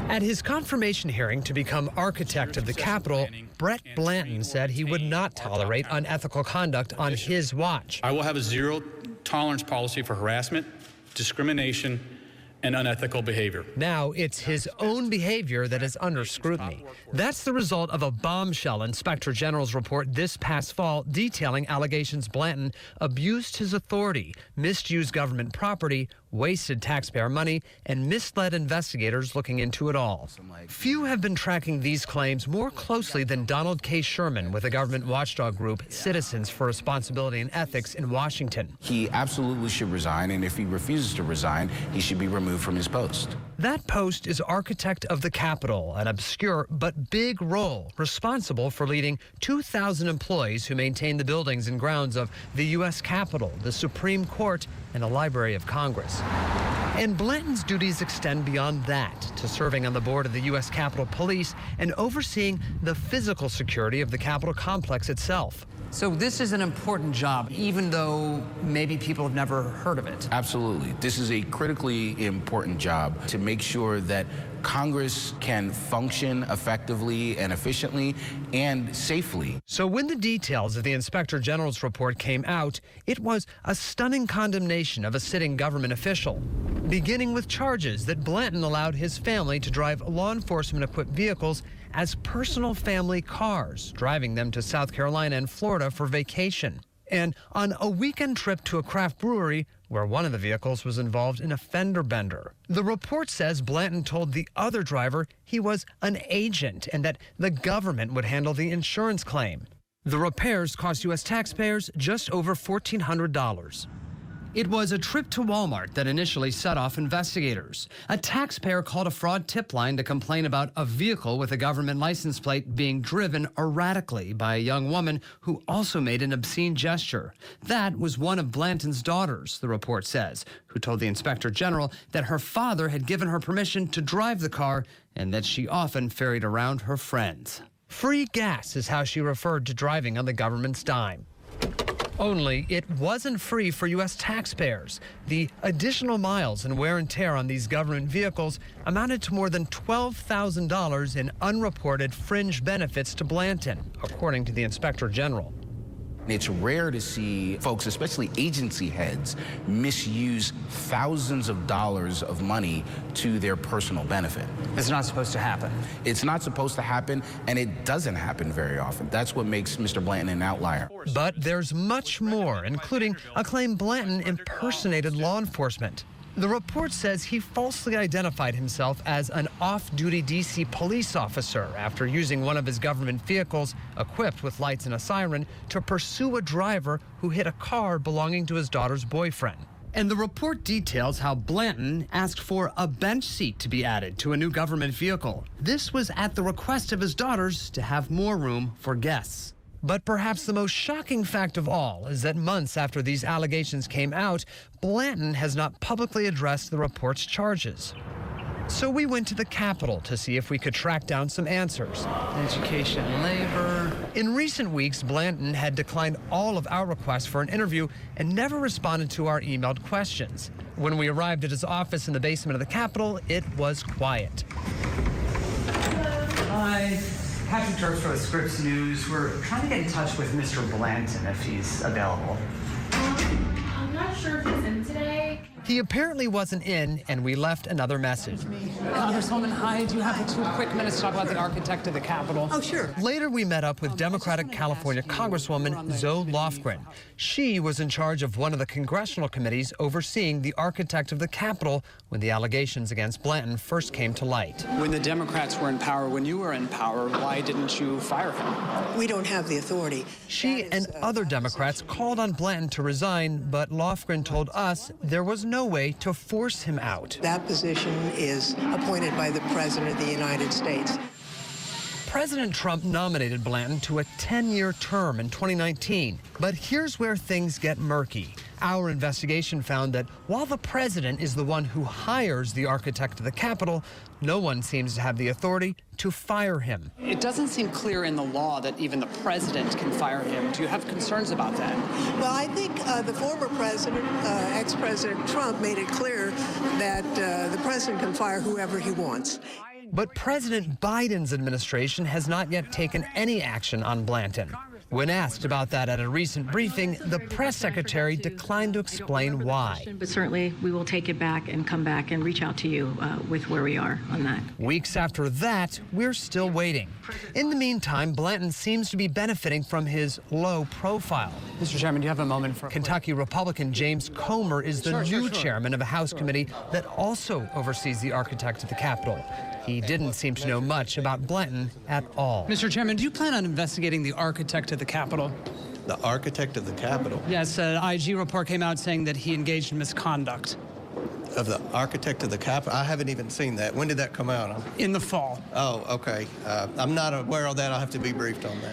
At his confirmation hearing to become architect of the Capitol, Brett Blanton said he would not tolerate unethical conduct on his watch. I will have a zero-tolerance policy for harassment, discrimination, and unethical behavior. Now it's his own behavior that is under scrutiny. That's the result of a bombshell Inspector General's report this past fall detailing allegations Blanton abused his authority, misused government property, wasted taxpayer money, and misled investigators looking into it all. Few have been tracking these claims more closely than Donald K. Sherman with the government watchdog group Citizens for Responsibility and Ethics in Washington. He absolutely should resign, and if he refuses to resign, he should be removed from his post. That post is architect of the Capitol, an obscure but big role responsible for leading 2,000 employees who maintain the buildings and grounds of the U.S. Capitol, the Supreme Court, and the Library of Congress. And Blanton's duties extend beyond that to serving on the board of the U.S. Capitol Police and overseeing the physical security of the Capitol complex itself. So this is an important job, even though maybe people have never heard of it. Absolutely. This is a critically important job to make sure that Congress can function effectively and efficiently and safely. So when the details of the Inspector General's report came out, it was a stunning condemnation of a sitting government official, beginning with charges that Blanton allowed his family to drive law enforcement-equipped vehicles as personal family cars, driving them to South Carolina and Florida for vacation. And on a weekend trip to a craft brewery where one of the vehicles was involved in a fender bender. The report says Blanton told the other driver he was an agent and that the government would handle the insurance claim. The repairs cost U.S. taxpayers just over $1,400. It was a trip to Walmart that initially set off investigators. A taxpayer called a fraud tip line to complain about a vehicle with a government license plate being driven erratically by a young woman who also made an obscene gesture. That was one of Blanton's daughters, the report says, who told the Inspector General that her father had given her permission to drive the car and that she often ferried around her friends. Free gas is how she referred to driving on the government's dime. Only it wasn't free for U.S. taxpayers. The additional miles and wear and tear on these government vehicles amounted to more than $12,000 in unreported fringe benefits to Blanton, according to the Inspector General. It's rare to see folks, especially agency heads, misuse thousands of dollars of money to their personal benefit. It's not supposed to happen. It's not supposed to happen, and it doesn't happen very often. That's what makes Mr. Blanton an outlier. But there's much more, including a claim Blanton impersonated law enforcement. The report says he falsely identified himself as an off-duty D.C. police officer after using one of his government vehicles, equipped with lights and a siren, to pursue a driver who hit a car belonging to his daughter's boyfriend. And the report details how Blanton asked for a bench seat to be added to a new government vehicle. This was at the request of his daughters to have more room for guests. But perhaps the most shocking fact of all is that months after these allegations came out, Blanton has not publicly addressed the report's charges. So we went to the Capitol to see if we could track down some answers. Education, labor. In recent weeks, Blanton had declined all of our requests for an interview and never responded to our emailed questions. When we arrived at his office in the basement of the Capitol, it was quiet. Hi. Patrick Turks for the Scripps News. We're trying to get in touch with Mr. Blanton if he's available. I'm not sure if he's in today. He apparently wasn't in, and we left another message. Congresswoman, hi. Do you have 2 quick minutes to talk about the architect of the Capitol? Oh, sure. Later, we met up with Democratic California Congresswoman Zoe Lofgren. She was in charge of one of the congressional committees overseeing the architect of the Capitol when the allegations against Blanton first came to light. When the Democrats were in power, when you were in power, why didn't you fire him? We don't have the authority. She and other Democrats called on Blanton to resign, but Lofgren told us there was no way to force him out. That position is appointed by the President of the United States. President Trump nominated Blanton to a 10-year term in 2019. But here's where things get murky. Our investigation found that while the president is the one who hires the architect of the Capitol, no one seems to have the authority to fire him. It doesn't seem clear in the law that even the president can fire him. Do you have concerns about that? Well, I think the former president, ex-President Trump, made it clear that the president can fire whoever he wants. But President Biden's administration has not yet taken any action on Blanton. When asked about that at a recent briefing, the press secretary declined to explain why. But certainly we will take it back and come back and reach out to you with where we are on that. Weeks after that, we're still waiting. In the meantime, Blanton seems to be benefiting from his low profile. Mr. Chairman, do you have a moment for... Kentucky Republican James Comer is the new chairman of a House committee that also oversees the architect of the Capitol. He didn't seem to know much about Blanton at all. Mr. Chairman, do you plan on investigating the architect of the Capitol? The architect of the Capitol? Yes, an IG report came out saying that he engaged in misconduct. Of the architect of the Capitol? I haven't even seen that. When did that come out? In the fall. Oh, okay. I'm not aware of that. I'll have to be briefed on that.